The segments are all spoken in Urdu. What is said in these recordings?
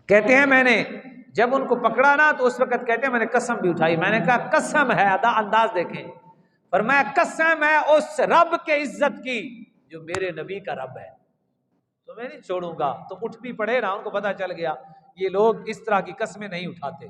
کہتے ہیں میں نے جب ان کو پکڑا نا تو اس وقت کہتے ہیں میں نے قسم بھی اٹھائی، میں نے کہا قسم ہے، انداز دیکھیں، فرمایا قسم ہے اس رب کے عزت کی جو میرے نبی کا رب ہے، تو میں نہیں چھوڑوں گا۔ تو اٹھ بھی پڑے نا، ان کو پتا چل گیا یہ لوگ اس طرح کی قسمیں نہیں اٹھاتے۔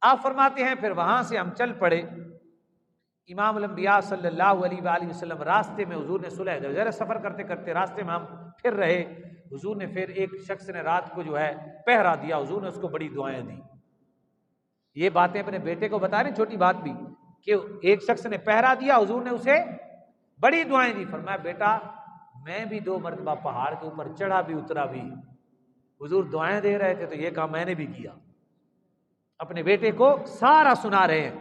آپ فرماتے ہیں پھر وہاں سے ہم چل پڑے، امام الانبیاء صلی اللہ علیہ وآلہ وسلم راستے میں حضور نے صلح حدیبیہ سفر کرتے کرتے راستے میں ہم پھر رہے، حضور نے پھر ایک شخص نے رات کو جو ہے پہرا دیا، حضور نے اس کو بڑی دعائیں دی۔ یہ باتیں اپنے بیٹے کو بتا رہے، چھوٹی بات بھی، کہ ایک شخص نے پہرا دیا، حضور نے اسے بڑی دعائیں دی۔ فرمایا بیٹا میں بھی 2 مرتبہ پہاڑ کے اوپر چڑھا بھی اترا بھی، حضور دعائیں دے رہے تھے تو یہ کام میں نے بھی کیا۔ اپنے بیٹے کو سارا سنا رہے ہیں۔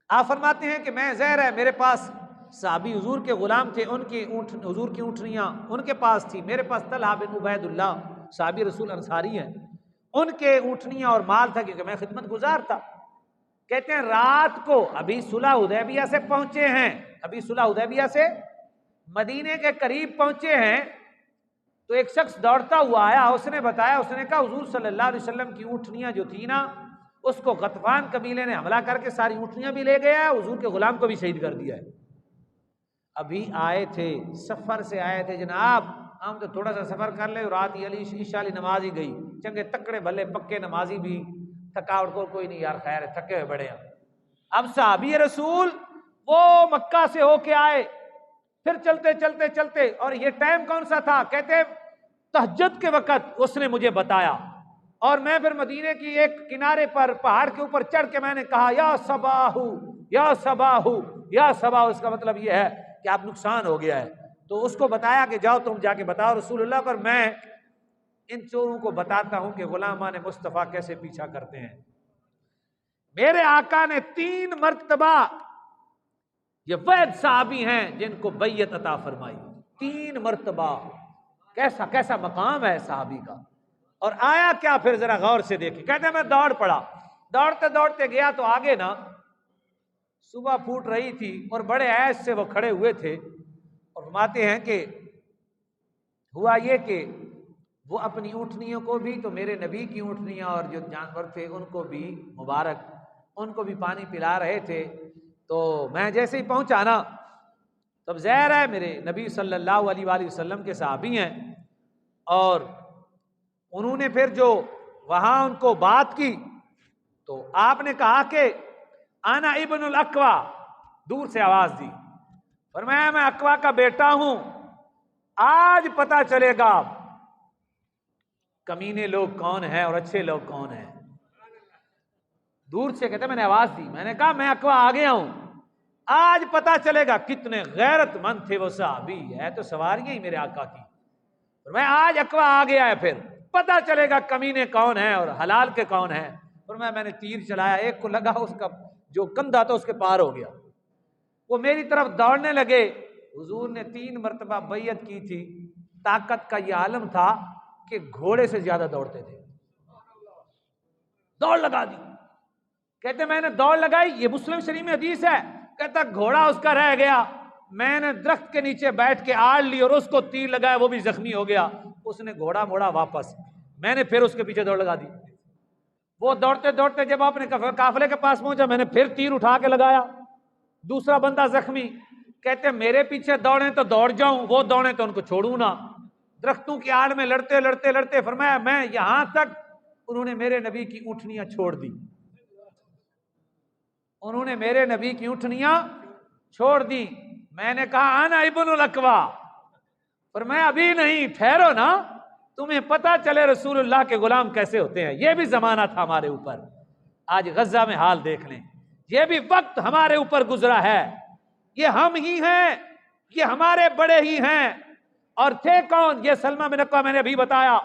آپ فرماتے ہیں کہ میں زہر ہے، میرے پاس صحابی حضور کے غلام تھے، ان کی حضور کی اونٹنیاں ان کے پاس تھی، میرے پاس طلحہ بن عبید اللہ صحابی رسول انصاری ہیں، ان کے اونٹنیاں اور مال تھا کیونکہ میں خدمت گزار تھا۔ کہتے ہیں رات کو ابھی صلح حدیبیہ سے پہنچے ہیں، ابھی صلح حدیبیہ سے مدینے کے قریب پہنچے ہیں، تو ایک شخص دوڑتا ہوا آیا، اس نے بتایا، اس نے کہا حضور صلی اللہ علیہ وسلم کی اونٹنیاں جو تھی نا اس کو غطفان قبیلے نے حملہ کر کے ساری اونٹنیاں بھی لے گیا ہے، حضور کے غلام کو بھی شہید کر دیا ہے۔ ابھی آئے تھے، سفر سے آئے تھے جناب، ہم تو تھوڑا سا سفر کر لے، رات ہی عشاء علی نماز ہی گئی، چنگے تکڑے بھلے پکے نمازی بھی تھکاوٹ کو کوئی نہیں، یار خیر ہے، تھکے ہوئے بڑے ہیں۔ اب صحابی رسول وہ مکہ سے ہو کے آئے، پھر چلتے چلتے چلتے، اور یہ ٹائم کون سا تھا؟ کہتے تہجد کے وقت اس نے مجھے بتایا، اور میں پھر مدینے کی ایک کنارے پر پہاڑ کے اوپر چڑھ کے میں نے کہا یا صباحو یا صباحو یا صباحو، اس کا مطلب یہ ہے کہ آپ نقصان ہو گیا ہے۔ تو اس کو بتایا کہ جاؤ تم جا کے بتاؤ رسول اللہ پر، میں ان چوروں کو بتاتا ہوں کہ غلامان مصطفیٰ کیسے پیچھا کرتے ہیں۔ میرے آقا نے 3 مرتبہ، یہ وید صحابی ہیں جن کو بیعت عطا فرمائی، 3 مرتبہ، کیسا کیسا مقام ہے صحابی کا۔ اور آیا کیا پھر ذرا غور سے دیکھیں، کہتے ہیں میں دوڑ پڑا، دوڑتے دوڑتے گیا تو آگے نا صبح پھوٹ رہی تھی اور بڑے عیش سے وہ کھڑے ہوئے تھے، اور فرماتے ہیں کہ ہوا یہ کہ وہ اپنی اونٹنیوں کو بھی، تو میرے نبی کی اونٹنیاں اور جو جانور تھے ان کو بھی مبارک، ان کو بھی پانی پلا رہے تھے۔ تو میں جیسے ہی پہنچا نا، تب ظاہر ہے میرے نبی صلی اللہ علیہ وآلہ وسلم کے صحابی ہیں، اور انہوں نے پھر جو وہاں ان کو بات کی تو آپ نے کہا کہ انا ابن الاقوا، دور سے آواز دی، فرمایا میں اقوا کا بیٹا ہوں، آج پتہ چلے گا کمینے لوگ کون ہیں اور اچھے لوگ کون ہیں۔ دور سے کہتے میں نے آواز دی، میں نے کہا میں اقوا آ گیا ہوں، آج پتہ چلے گا کتنے غیرت مند تھے وہ صحابی، ہے تو سواریاں ہی میرے آقا کی، اور میں آج اقوا آ گیا ہے، پھر پتہ چلے گا کمینے کون ہیں اور حلال کے کون ہیں۔ اور میں نے تیر چلایا، ایک کو لگا، اس کا جو کندھا تھا اس کے پار ہو گیا، وہ میری طرف دوڑنے لگے۔ حضور نے 3 مرتبہ بیعت کی تھی، طاقت کا یہ عالم تھا کہ گھوڑے سے زیادہ دوڑتے تھے، دوڑ لگا دی۔ کہتے میں نے دوڑ لگائی، یہ مسلم شریف میں حدیث ہے، کہتا گھوڑا اس کا رہ گیا، میں نے درخت کے نیچے بیٹھ کے آڑ لی اور اس کو تیر لگایا، وہ بھی زخمی ہو گیا، اس نے گھوڑا موڑا واپس، میں نے پھر اس کے پیچھے دوڑ لگا دی۔ وہ دوڑتے دوڑتے جب اپنے قافلے کے پاس پہنچا، میں نے پھر تیر اٹھا کے لگایا، دوسرا بندہ زخمی۔ کہتے میرے پیچھے دوڑیں تو دوڑ جاؤں، وہ دوڑیں تو ان کو چھوڑوں نہ۔ درختوں کی آڑ میں لڑتے لڑتے لڑتے فرمایا میں یہاں تک، انہوں نے میرے نبی کی اونٹنیاں چھوڑ دی، انہوں نے میرے نبی کی اونٹنیاں چھوڑ دی۔ میں نے کہا انا ابن الاقوا، فرمایا ابھی نہیں، ٹھہرو نا، تمہیں پتہ چلے رسول اللہ کے غلام کیسے ہوتے ہیں۔ یہ بھی زمانہ تھا ہمارے اوپر، آج غزہ میں حال دیکھ لیں، یہ بھی وقت ہمارے اوپر گزرا ہے، یہ ہم ہی ہیں، یہ ہمارے بڑے ہی ہیں، اور تھے کون؟ یہ سلمہ بن اکوع، میں نے ابھی بتایا،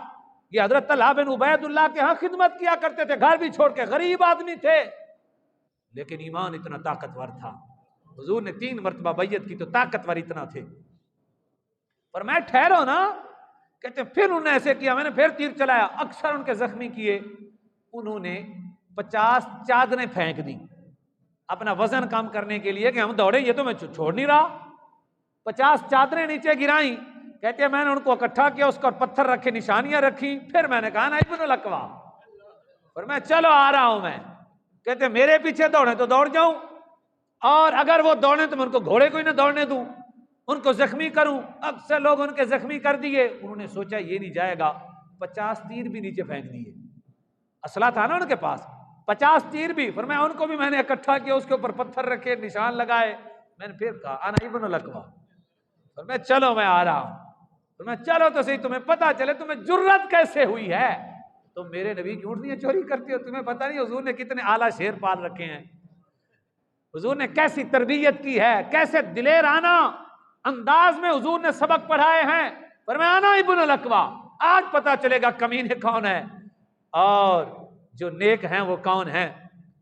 یہ حضرت طلحہ بن عبید اللہ کے ہاں خدمت کیا کرتے تھے، گھر بھی چھوڑ کے، غریب آدمی تھے، لیکن ایمان اتنا طاقتور تھا۔ حضور نے 3 مرتبہ بیعت کی تو طاقتور اتنا تھے۔ پر میں ٹھہرو نا، کہتے پھر انہوں نے ایسے کیا، میں نے پھر تیر چلایا، اکثر ان کے زخمی کیے، انہوں نے 50 چادریں پھینک دی اپنا وزن کم کرنے کے لیے کہ ہم دوڑے، یہ تو میں چھوڑ نہیں رہا، 50 چادریں نیچے گرائیں۔ کہتے ہیں میں نے ان کو اکٹھا کیا، اس کا پتھر رکھے، نشانیاں رکھی، پھر میں نے کہا نا ابن الاکوع، اور میں چلو آ رہا ہوں میں. کہتے ہیں میرے پیچھے دوڑے تو دوڑ جاؤں، اور اگر وہ دوڑیں تو میں ان کو گھوڑے کو ہی نہ دوڑنے دوں، ان کو زخمی کروں. اکثر لوگ ان کے زخمی کر دیے. انہوں نے سوچا یہ نہیں جائے گا، 50 تیر بھی نیچے پھینک دیے. اسلحہ تھا نا ان کے پاس، 50 تیر بھی. فرمایا ان کو بھی میں نے اکٹھا کیا، اس کے اوپر پتھر رکھے، نشان لگائے. میں نے پھر کہا انا ابن الاکوع. فرمایا چلو میں آ رہا ہوں. فرمایا چلو تو صحیح، تمہیں پتہ چلے تمہیں جرت کیسے ہوئی ہے، تم میرے نبی کی اونٹنیاں چوری کرتی ہو. تمہیں پتہ نہیں حضور نے کتنے اعلیٰ شیر پال رکھے ہیں، حضور نے کیسی تربیت کی ہے، کیسے دلیرانہ انداز میں حضور نے سبق پڑھائے ہیں. فرمایا انا ابن الاکوع، آج پتہ چلے گا کمینے کون ہے اور جو نیک ہیں وہ کون ہیں.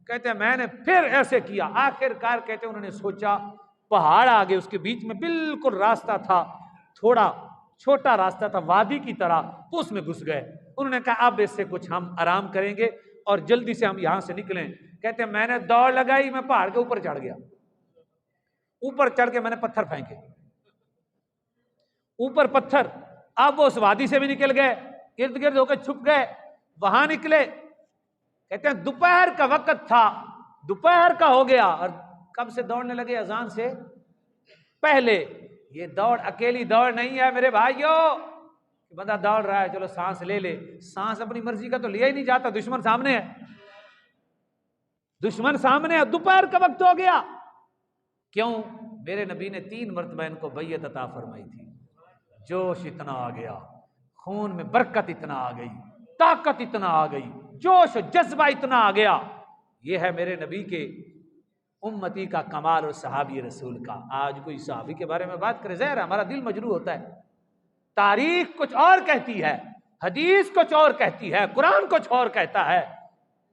کہتے ہیں میں نے پھر ایسے کیا. آخر کار کہتے ہیں انہوں نے سوچا پہاڑ آگے، اس کے بیچ میں بالکل راستہ تھا، تھوڑا چھوٹا راستہ تھا وادی کی طرح، اس میں گھس گئے. انہوں نے کہا اب اس سے کچھ ہم آرام کریں گے اور جلدی سے ہم یہاں سے نکلیں. کہتے ہیں میں نے دوڑ لگائی، میں پہاڑ کے اوپر چڑھ گیا. اوپر چڑھ کے میں نے پتھر پھینکے، اوپر پتھر. اب وہ اس وادی سے بھی نکل گئے، ارد گرد ہو کے چھپ گئے. وہاں نکلے. کہتے ہیں دوپہر کا وقت تھا، دوپہر کا ہو گیا، اور کب سے دوڑنے لگے؟ اذان سے پہلے. یہ دوڑ اکیلی دوڑ نہیں ہے میرے بھائیو، بندہ دوڑ رہا ہے چلو سانس لے لے، سانس اپنی مرضی کا تو لیا ہی نہیں جاتا، دشمن سامنے ہے، دشمن سامنے ہے. دوپہر کا وقت ہو گیا. کیوں؟ میرے نبی نے 3 مرتبہ ان کو بیعت عطا فرمائی تھی. جوش اتنا آ گیا، خون میں برکت اتنا آ گئی، طاقت اتنا آ گئی، جوش و جذبہ اتنا آ گیا. یہ ہے میرے نبی کے امتی کا کمال اور صحابی رسول کا. آج کوئی صحابی کے بارے میں بات کرے، ظاہر ہے ہمارا دل مجروح ہوتا ہے. تاریخ کچھ اور کہتی ہے، حدیث کچھ اور کہتی ہے، قرآن کچھ اور کہتا ہے.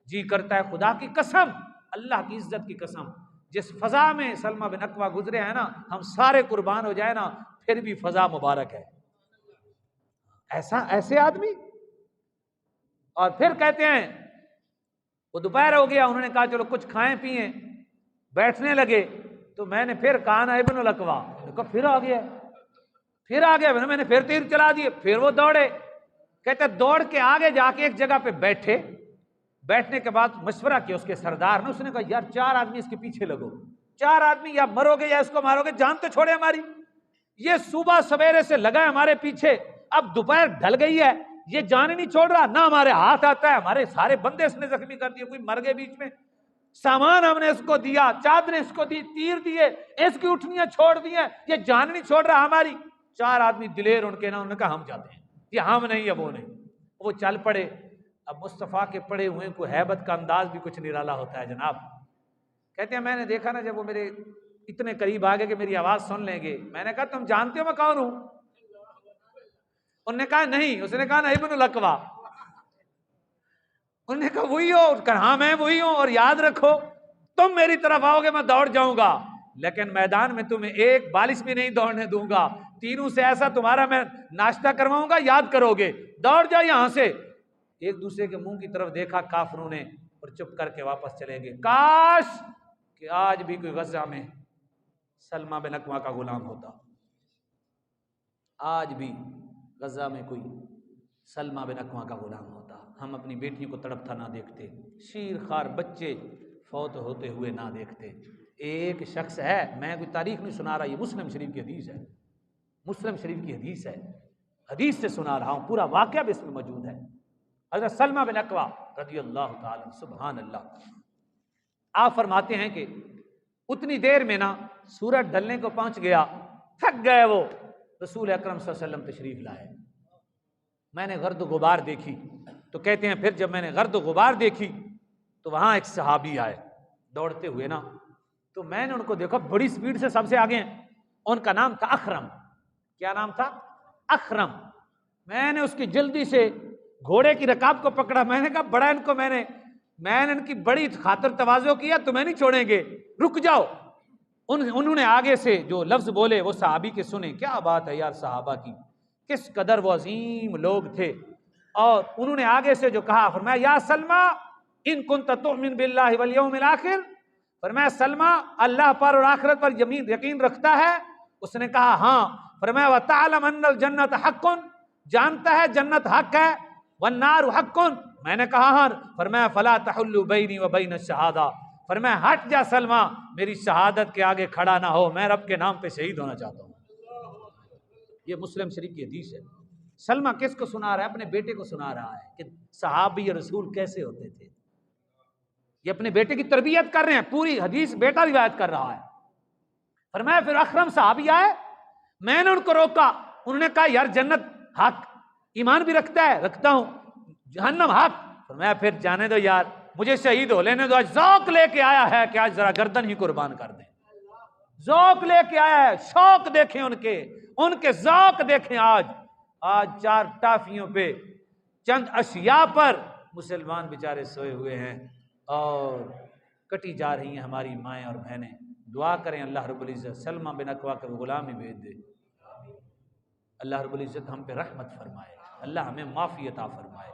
جی کرتا ہے خدا کی قسم، اللہ کی عزت کی قسم، جس فضا میں سلمہ بن اکوع گزرے ہیں نا، ہم سارے قربان ہو جائے نا پھر بھی فضا مبارک ہے. ایسے آدمی. اور پھر کہتے ہیں وہ دوپہر ہو گیا، انہوں نے کہا چلو کچھ کھائیں پیئیں، بیٹھنے لگے. تو میں نے پھر کہا نا ابن الاکوع، پھر آ گیا، پھر آ گیا. میں نے پھر تیر چلا دیے. پھر وہ دوڑے. کہتے دوڑ کے آگے جا کے ایک جگہ پہ بیٹھے. بیٹھنے کے بعد مشورہ کیا اس کے سردار نے. اس نے کہا یار 4 آدمی اس کے پیچھے لگو، 4 آدمی، یا مرو گے یا اس کو مارو گے، جان تو چھوڑے ہماری. یہ صبح سویرے سے لگا ہے ہمارے پیچھے، اب دوپہر ڈھل گئی ہے، یہ جان ہی نہیں چھوڑ رہا، نہ ہمارے ہاتھ آتا ہے، ہمارے سارے بندے اس نے زخمی کر دیے، کوئی مر گئے بیچ میں، سامان ہم نے اس کو دیا، چادریں اس کو دی، تیر دیے، اس کی اٹھنیاں چھوڑ دی ہیں، یہ جان نہیں چھوڑ رہا ہماری. 4 آدمی دلیر ان کے نا، انہوں نے کہا ہم جاتے ہیں، یہ ہم نہیں ہے وہ نہیں. وہ چل پڑے. اب مصطفیٰ کے پڑے ہوئے کو ہیبت کا انداز بھی کچھ نرالا ہوتا ہے جناب. کہتے ہیں میں نے دیکھا نا جب وہ میرے اتنے قریب آ گئے کہ میری آواز سن لیں گے، میں نے کہا تم جانتے ہو میں کون ہوں؟ انہوں نے کہا نہیں. اس نے کہا نا ابن الاکوع. انہوں نے کہا وہی ہو؟ کہا ہاں میں وہی ہوں، اور یاد رکھو تم میری طرف آؤ گے میں دوڑ جاؤں گا، لیکن میدان میں تمہیں ایک بالش بھی نہیں دوڑنے دوں گا، تینوں سے ایسا تمہارا میں ناشتہ کرواؤں گا، یاد کرو گے، دوڑ جاؤ یہاں سے. ایک دوسرے کے منہ کی طرف دیکھا کافروں نے اور چپ کر کے واپس چلے گئے. کاش کہ آج بھی کوئی غزہ میں سلمہ بن اکوع کا غلام ہوتا، آج بھی غزہ میں کوئی سلمہ بن اکوع کا غلام ہوتا، ہم اپنی بیٹیوں کو تڑپتا نہ دیکھتے، شیر خوار بچے فوت ہوتے ہوئے نہ دیکھتے. ایک شخص ہے، میں کوئی تاریخ نہیں سنا رہا، یہ مسلم شریف کی حدیث ہے، مسلم شریف کی حدیث ہے، حدیث سے سنا رہا ہوں، پورا واقعہ بھی اس میں موجود ہے. حضرت سلمہ بن اکوع رضی اللہ تعالی، سبحان اللہ. آپ فرماتے ہیں کہ اتنی دیر میں نا سورج ڈھلنے کو پہنچ گیا، تھک گئے وہ. رسول اکرم صلی اللہ علیہ وسلم تشریف لائے. میں نے گرد و غبار دیکھی. تو کہتے ہیں پھر جب میں نے گرد و غبار دیکھی تو وہاں ایک صحابی آئے دوڑتے ہوئے نا، تو میں نے ان کو دیکھا بڑی سپیڈ سے سب سے آگے ہیں. ان کا نام تھا اخرم. کیا نام تھا؟ اخرم. میں نے اس کی جلدی سے گھوڑے کی رکاب کو پکڑا. میں نے کہا بڑا ان کو میں نے ان کی بڑی خاطر تواضع کیا، تمہیں نہیں چھوڑیں گے، رک جاؤ. انہوں نے آگے سے جو لفظ بولے وہ صحابی کے سنے. کیا بات ہے یار صحابہ کی، کس قدر وہ عظیم لوگ تھے. اور انہوں نے آگے سے جو کہا، فرمایا یا سلمہ ان کنت تؤمن باللہ والیوم الآخر، فرمایا سلمہ اللہ پر اور آخرت پر یقین رکھتا ہے؟ اس نے کہا ہاں. فرمایا وَتَعْلَمْ أَنَّ الْجَنَّةَ حَقٌّ، جانتا ہے جنت حق ہے، وَالنَّارُ حَقٌّ، میں نے کہا ہاں، فرمایا فَلَا تَحُلُّ بَيْنِي وَبَيْنَ الشَّهَادَةِ، فرمایا ہٹ جا سلمہ، میری شہادت کے آگے کھڑا نہ ہو، میں رب کے نام پہ شہید ہونا چاہتا ہوں۔ یہ مسلم شریف کی حدیث ہے۔ سلمہ کس کو سنا رہا ہے؟ اپنے بیٹے کو سنا رہا ہے کہ صحابی رسول کیسے ہوتے تھے۔ یہ اپنے بیٹے کی تربیت کر رہے ہیں، پوری حدیث بیٹا روایت کر رہا ہے۔ فرمایا پھر اکرم صحابی آئے، میں نے ان کو روکا، انہوں نے کہا یار جنت حق، ایمان بھی رکھتا ہے، رکھتا ہوں، جہنم حق۔ فرمایا پھر جانے دو یار، مجھے شہید ہو لینے دو، آج ذوق لے کے آیا ہے کہ آج ذرا گردن ہی قربان کر دیں، ذوق لے کے آیا ہے، شوق دیکھیں ان کے ذوق دیکھیں۔ آج چار ٹافیوں پہ، چند اشیاء پر مسلمان بیچارے سوئے ہوئے ہیں اور کٹی جا رہی ہیں ہماری مائیں اور بہنیں۔ دعا کریں اللہ رب العزت سلمہ بن اکوع کا غلامی بھیج دے، اللہ رب العزت ہم پہ رحمت فرمائے، اللہ ہمیں معافی عطا فرمائے۔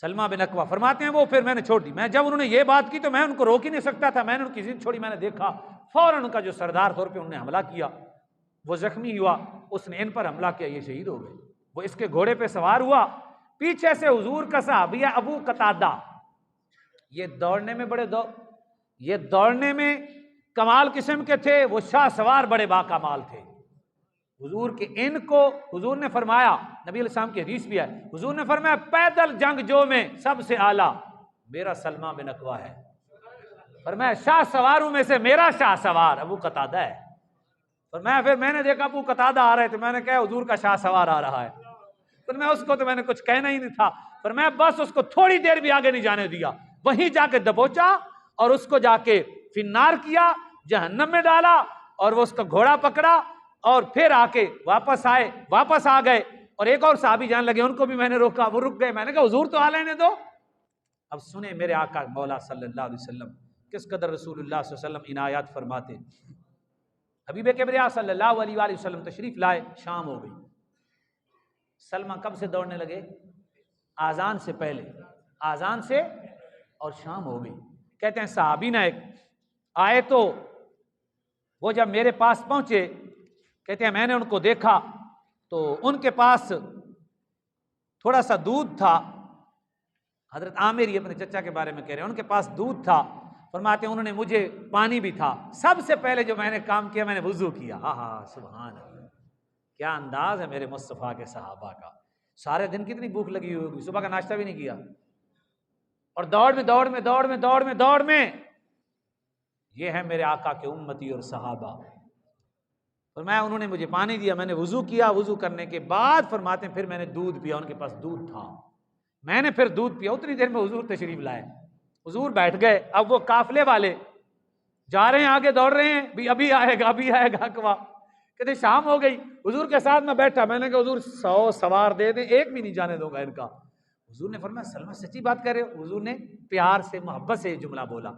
سلمہ بن اکوع فرماتے ہیں وہ پھر میں نے چھوڑ دی، میں جب انہوں نے یہ بات کی تو میں ان کو روک ہی نہیں سکتا تھا، میں نے ان کی ضد چھوڑی، میں نے دیکھا فوراً ان کا جو سردار طور پہ انہوں نے حملہ کیا، وہ زخمی ہوا، اس نے ان پر حملہ کیا، یہ شہید ہو گئے۔ وہ اس کے گھوڑے پہ سوار ہوا، پیچھے سے حضور کا صحابی ہے ابو قتادہ، یہ دوڑنے میں کمال قسم کے تھے، وہ شاہ سوار بڑے باکمال تھے۔ حضور کے ان کو حضور نے فرمایا، نبی علیہ السلام کی حدیث بھی ہے، حضور نے فرمایا پیدل جنگ جو میں سب سے اعلیٰ میرا سلمہ بن اکوع ہے۔ فرمایا شاہ سواروں میں سے میرا شاہ سوار ابو قتادہ ہے۔ فرمایا پھر میں نے دیکھا ابو قتادہ آ رہے تھے، میں نے کہا حضور کا شاہ سوار آ رہا ہے، فرمایا اس کو تو میں نے کچھ کہنا ہی نہیں تھا، فرمایا بس اس کو تھوڑی دیر بھی آگے نہیں جانے دیا، وہیں جا کے دبوچا اور اس کو جا کے فنار کیا، جہنم میں ڈالا، اور وہ اس کا گھوڑا پکڑا اور پھر آ کے واپس آ گئے، اور ایک اور صحابی جان لگے، ان کو بھی میں نے روکا، وہ رک گئے، میں نے کہا حضور تو آ لینے دو۔ اب سنیں میرے آقا مولا صلی اللہ علیہ وسلم کس قدر رسول اللہ صلی اللہ علیہ وسلم عنایات فرماتے۔ حبیب کبریا صلی اللہ علیہ وآلہ وسلم تشریف لائے، شام ہو گئی، سلمہ کب سے دوڑنے لگے؟ آذان سے پہلے، آذان سے، اور شام ہو گئی۔ کہتے ہیں صحابی نہ ایک آئے تو وہ جب میرے پاس پہنچے، کہتے ہیں میں نے ان کو دیکھا تو ان کے پاس تھوڑا سا دودھ تھا، حضرت عامر ہی اپنے چچا کے بارے میں کہہ رہے ہیں، ان کے پاس دودھ تھا، فرماتے ہیں انہوں نے مجھے پانی بھی تھا، سب سے پہلے جو میں نے کام کیا میں نے وضو کیا۔ ہاں سبحان اللہ، کیا انداز ہے میرے مصطفیٰ کے صحابہ کا، سارے دن کتنی بھوک لگی ہوگی، صبح کا ناشتہ بھی نہیں کیا، اور دوڑ میں یہ ہے میرے آقا کے امتی اور صحابہ۔ فرمایا انہوں نے مجھے پانی دیا، میں نے وضو کیا، وضو کرنے کے بعد فرماتے ہیں پھر میں نے دودھ پیا، ان کے پاس دودھ تھا، میں نے پھر دودھ پیا، اتنی دیر میں حضور تشریف لائے، حضور بیٹھ گئے، اب وہ قافلے والے جا رہے ہیں، آگے دوڑ رہے ہیں، بھی ابھی آئے گا اکوا، کہتے شام ہو گئی، حضور کے ساتھ میں بیٹھا، میں نے کہا حضور 100 سوار دے دیں، ایک بھی نہیں جانے دوں گا ان کا۔ حضور نے فرمایا سلمہ سچی بات کر رہے ہو؟ حضور نے پیار سے محبت سے یہ جملہ بولا،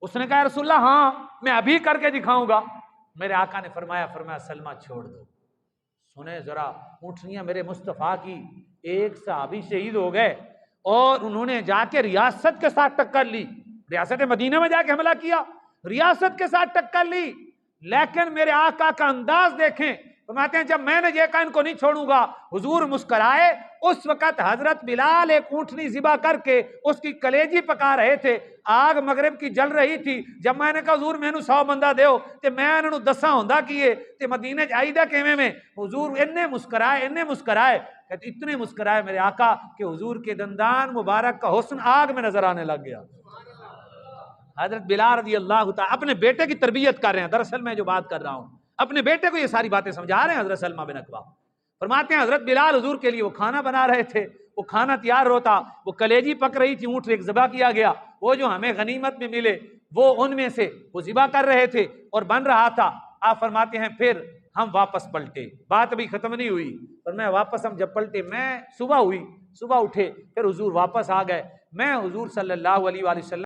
اس نے کہا یا رسول اللہ ہاں میں ابھی کر کے دکھاؤں گا۔ میرے آقا نے فرمایا سلمہ چھوڑ دو۔ سنیں ذرا اونٹنیاں میرے مصطفیٰ کی، ایک صحابی شہید ہو گئے اور انہوں نے جا کے ریاست کے ساتھ ٹکر لی، ریاست مدینہ میں جا کے حملہ کیا، ریاست کے ساتھ ٹکر لی، لیکن میرے آقا کا انداز دیکھیں، فرماتے ہیں جب میں نے یہ کہا ان کو نہیں چھوڑوں گا، حضور مسکرائے، اس وقت حضرت بلال ایک اونٹنی ذبح کر کے اس کی کلیجی پکا رہے تھے، آگ مغرب کی جل رہی تھی، جب میں نے کہا حضور میں نے 100 بندہ دیو تے میں انہوں 10 ہوندا کیے تے مدینہ جائیدہ کیویں میں، حضور انہیں مسکرائے، کہتے اتنے مسکرائے میرے آقا کہ حضور کے دندان مبارک کا حسن آگ میں نظر آنے لگ گیا۔ حضرت بلال رضی اللہ تعالیٰ اپنے بیٹے کی تربیت کر رہے ہیں، دراصل میں جو بات کر رہا ہوں اپنے بیٹے کو یہ ساری باتیں سمجھا رہے ہیں حضرت سلمہ بن اکوع۔ فرماتے ہیں حضرت بلال حضور کے لیے وہ کھانا بنا رہے تھے، وہ کھانا تیار ہوتا، وہ کلیجی پک رہی تھی، اونٹ ایک ذبح کیا گیا، وہ جو ہمیں غنیمت میں ملے وہ ان میں سے وہ ذبح کر رہے تھے اور بن رہا تھا۔ آپ فرماتے ہیں پھر ہم واپس پلٹے، بات ابھی ختم نہیں ہوئی، اور میں واپس ہم جب پلٹے، میں صبح اٹھے، پھر حضور واپس آ گئے، میں حضور صلی اللہ علیہ وآلہ وسلم